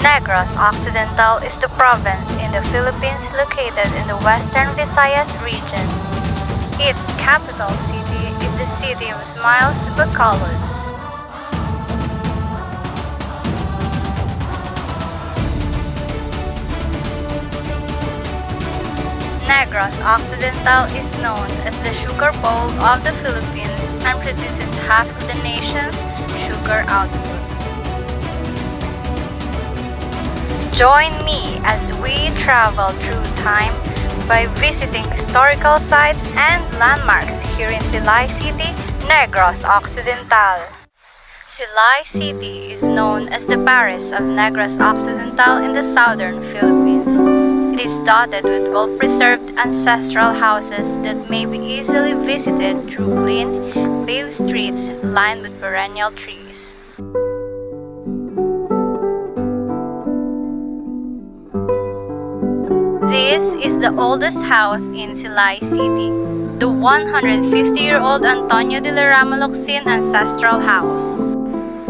Negros Occidental is the province in the Philippines located in the Western Visayas region. Its capital city is the city of Smiles, Bacolod. Negros Occidental is known as the sugar bowl of the Philippines and produces half of the nation's sugar output. Join me as we travel through time by visiting historical sites and landmarks here in Silay City, Negros Occidental. Silay City is known as the Paris of Negros Occidental in the southern Philippines. It is dotted with well-preserved ancestral houses that may be easily visited through clean, paved streets lined with perennial trees. This is the oldest house in Silay City, the 150-year-old Antonio de la Rama Locsin Ancestral House.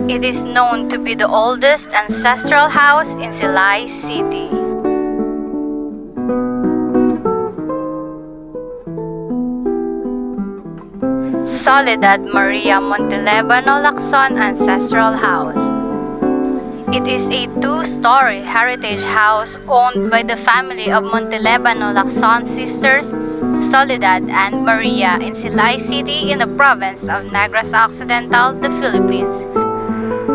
It is known to be the oldest ancestral house in Silay City. Soledad Maria Montelebano Lacson Ancestral House. It is a two-story heritage house owned by the family of Montelebano Lacson sisters, Soledad and Maria, in Silay City in the province of Negros Occidental, the Philippines.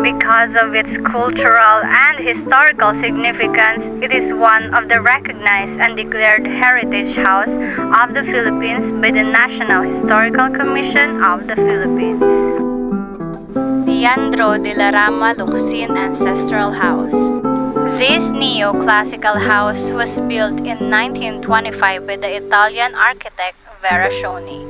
Because of its cultural and historical significance, it is one of the recognized and declared Heritage House of the Philippines by the National Historical Commission of the Philippines. Leandro de la Rama Locsin Ancestral House. This neoclassical house was built in 1925 by the Italian architect Verascioni.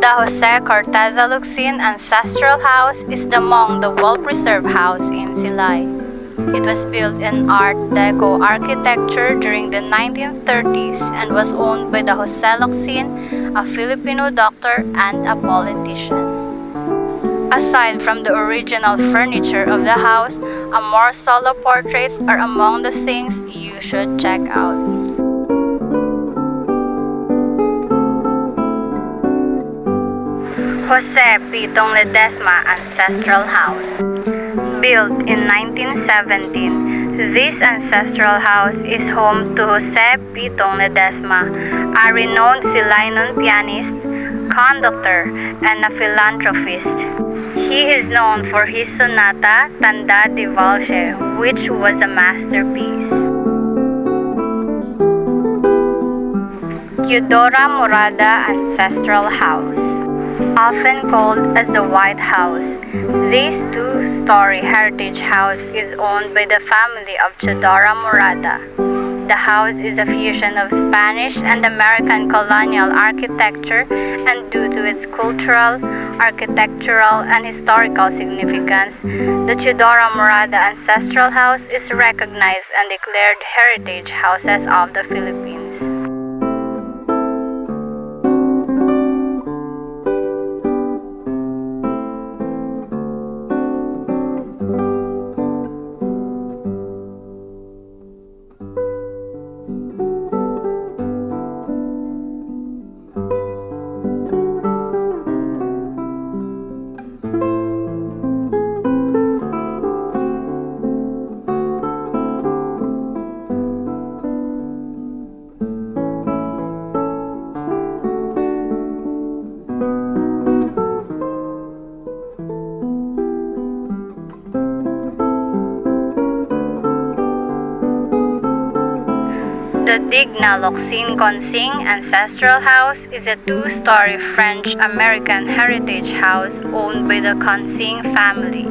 The Jose Corteza Locsin Ancestral House is among the well-preserved house in Silay. It was built in Art Deco architecture during the 1930s and was owned by the Jose Locsin, a Filipino doctor and a politician. Aside from the original furniture of the house, more solo portraits are among the things you should check out. Jose Pitong Ledesma Ancestral House. Built in 1917, this ancestral house is home to Jose Pitong Ledesma, a renowned Silaynon pianist, conductor, and a philanthropist. He is known for his sonata Tanda de Valse, which was a masterpiece. Eudora Morada Ancestral House. Often called as the White House, this two-story heritage house is owned by the family of Chodora Morada. The house is a fusion of Spanish and American colonial architecture, and due to its cultural, architectural, and historical significance, the Chodora Morada Ancestral House is recognized and declared Heritage Houses of the Philippines. The Digna Locsin Consing Ancestral House is a two-story French-American heritage house owned by the Consing family.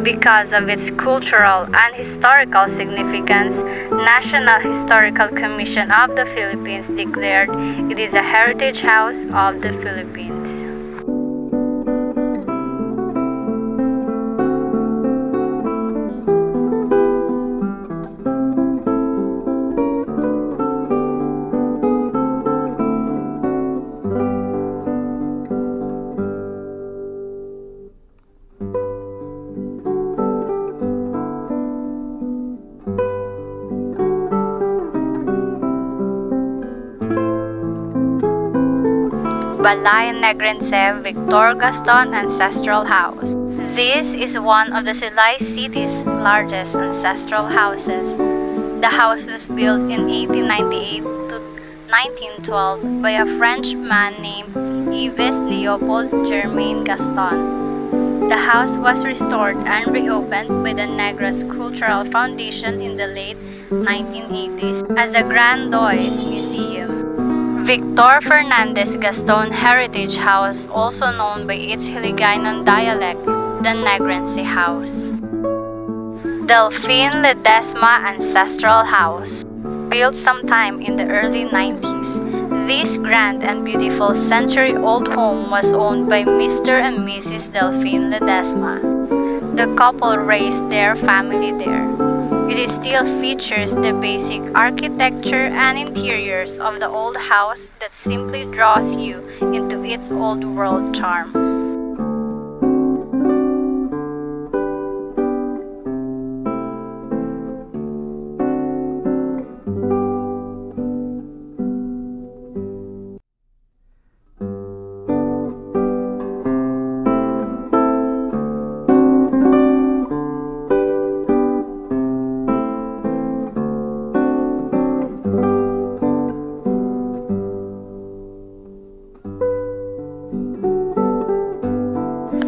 Because of its cultural and historical significance, National Historical Commission of the Philippines declared it is a Heritage House of the Philippines. Balay Negrense Victor Gaston Ancestral House. This is one of the Silay City's largest ancestral houses. The house was built in 1898 to 1912 by a French man named Yves Leopold Germain Gaston. The house was restored and reopened by the Negros Cultural Foundation in the late 1980s as a Grandois Museum. Victor Fernandez Gaston Heritage House, also known by its Hiligaynon dialect, the Negrense House. Delphine Ledesma Ancestral House. Built sometime in the early 90s, this grand and beautiful century-old home was owned by Mr. and Mrs. Delphine Ledesma. The couple raised their family there. It still features the basic architecture and interiors of the old house that simply draws you into its old-world charm.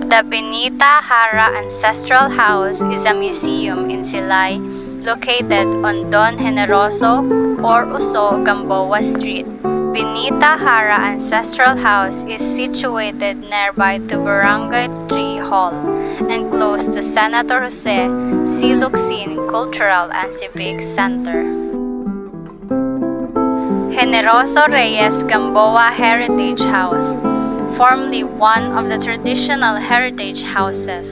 The Benita Jara Ancestral House is a museum in Silay located on Don Generoso or Uso Gamboa Street. Benita Jara Ancestral House is situated nearby to Barangay 3 Hall and close to Senator Jose C. Luxin Cultural and Civic Center. Generoso Reyes Gamboa Heritage House, formerly one of the traditional heritage houses.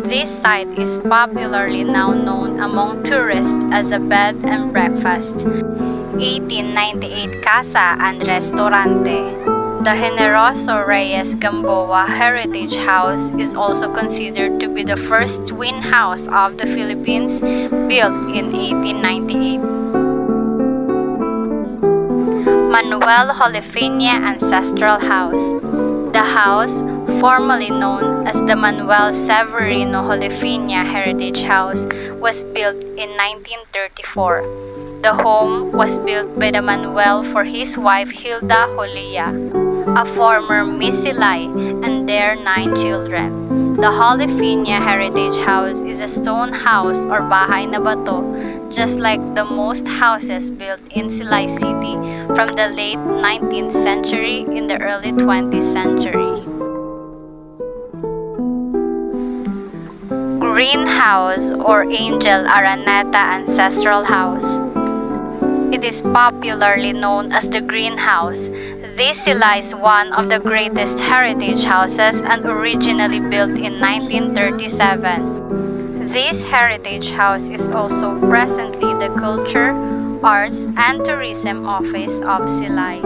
This site is popularly now known among tourists as a bed and breakfast. 1898 Casa and Restaurante. The Generoso Reyes Gamboa Heritage House is also considered to be the first twin house of the Philippines, built in 1898. Manuel Jolifina Ancestral House. The house, formerly known as the Manuel Severino Jolifina Heritage House, was built in 1934. The home was built by the Manuel for his wife Hilda Jolia, a former Miss Silay, and their 9 children. The Jolifina Heritage House is a stone house or bahay na bato, just like the most houses built in Silay City from the late 19th century in the early 20th century. Greenhouse or Angel Araneta Ancestral House. It is popularly known as the Greenhouse. This Silay is one of the greatest heritage houses and originally built in 1937. This heritage house is also presently the Culture, Arts, and Tourism Office of Silay.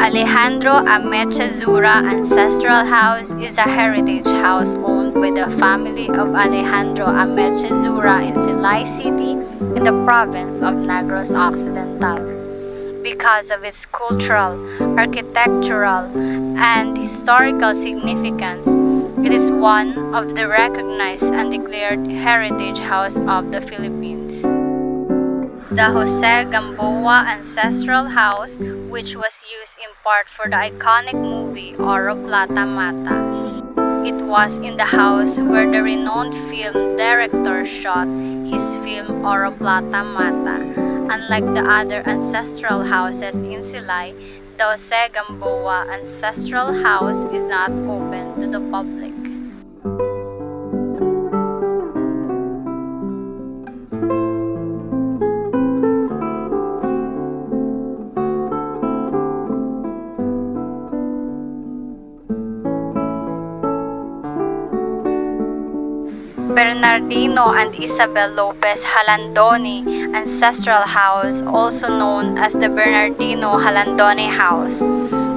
Alejandro Amechezura Ancestral House is a heritage house owned by the family of Alejandro Amechezura in Silay City in the province of Negros Occidental. Because of its cultural, architectural, and historical significance, it is one of the recognized and declared heritage house of the Philippines. The Jose Gamboa Ancestral House, which was used in part for the iconic movie Oro Plata Mata. It was in the house where the renowned film director shot his film Oro Plata Mata. Unlike the other ancestral houses in Silay, the Jose Gamboa Ancestral House is not open to the public. Bernardino and Isabel Lopez Halandoni Ancestral House, also known as the Bernardino Halandoni House.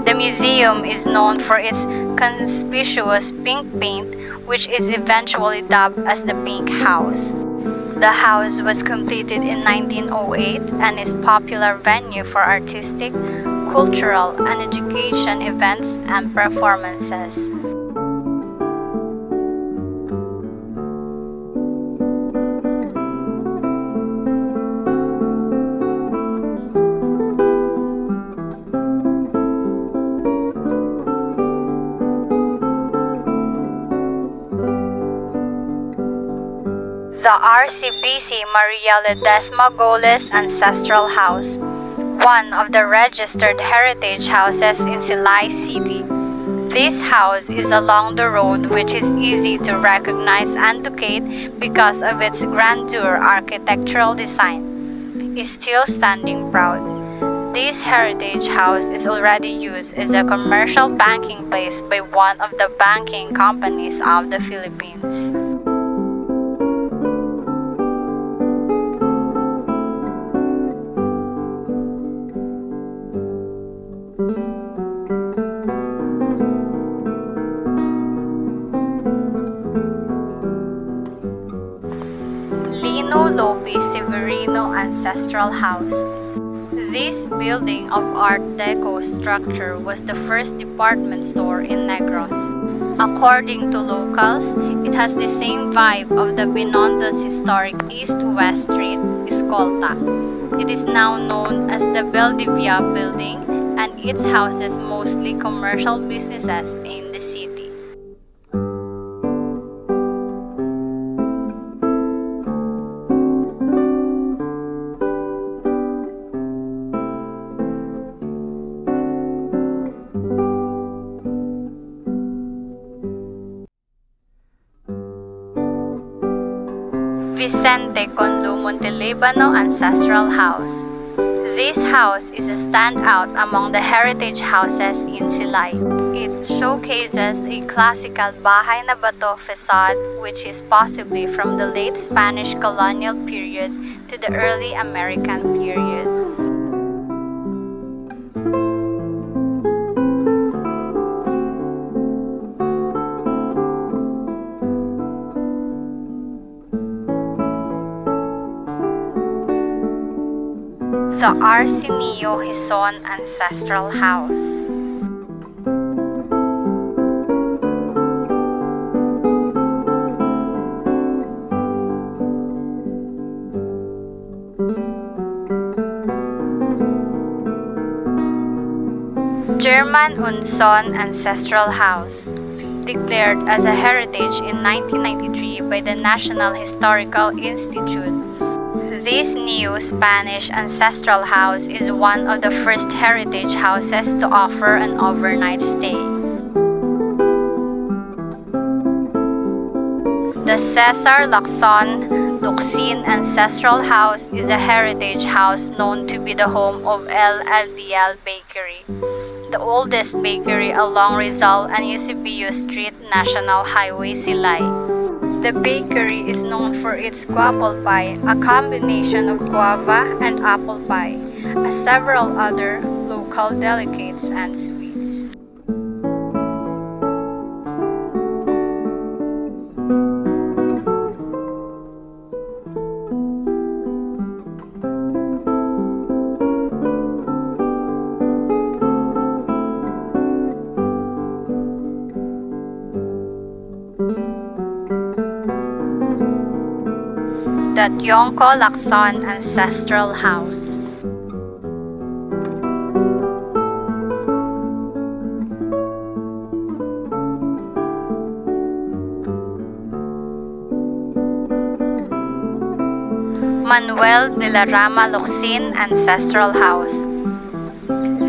The museum is known for its conspicuous pink paint, which is eventually dubbed as the Pink House. The house was completed in 1908 and is a popular venue for artistic, cultural, and education events and performances. The RCBC Maria Ledesma Goles Ancestral House, one of the registered heritage houses in Silay City. This house is along the road, which is easy to recognize and locate because of its grandeur architectural design, is still standing proud. This heritage house is already used as a commercial banking place by one of the banking companies of the Philippines. Lope Severino Ancestral House. This building of Art Deco structure was the first department store in Negros. According to locals, it has the same vibe of the Binondo's historic East-West Street, Escolta. It is now known as the Beldivia Building, and its houses mostly commercial businesses in the city. Vicente Conlu Montelibano Ancestral House. This house is a standout among the heritage houses in Silay. It showcases a classical bahay na bato facade which is possibly from the late Spanish colonial period to the early American period. The Arsenio Hison Ancestral House. German Unson Ancestral House. Declared as a heritage in 1993 by the National Historical Institute. This new Spanish ancestral house is one of the first heritage houses to offer an overnight stay. The Cesar Locsin Ancestral House is a heritage house known to be the home of LLDL Bakery, the oldest bakery along Rizal and Eusebio Street National Highway, Silay. The bakery is known for its guapol pie, a combination of guava and apple pie, as several other local delicates and sweets. The Tiongco Lacson Ancestral House. Manuel de la Rama Locsin Ancestral House.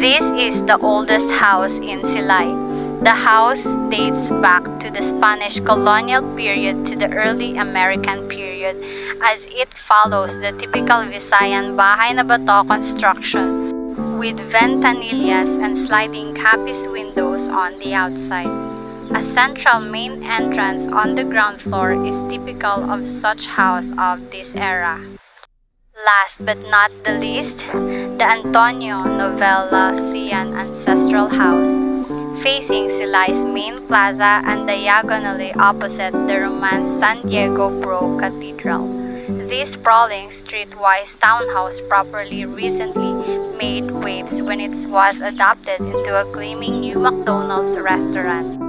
This is the oldest house in Silay. The house dates back to the Spanish colonial period to the early American period, as it follows the typical Visayan bahay na bato construction with ventanillas and sliding capiz windows on the outside. A central main entrance on the ground floor is typical of such house of this era. Last but not the least, the Antonio Novella Sian Ancestral House. Facing Silay's main plaza and diagonally opposite the Romance San Diego Pro Cathedral. This This sprawling, streetwise townhouse property recently made waves when it was adopted into a gleaming new McDonald's restaurant.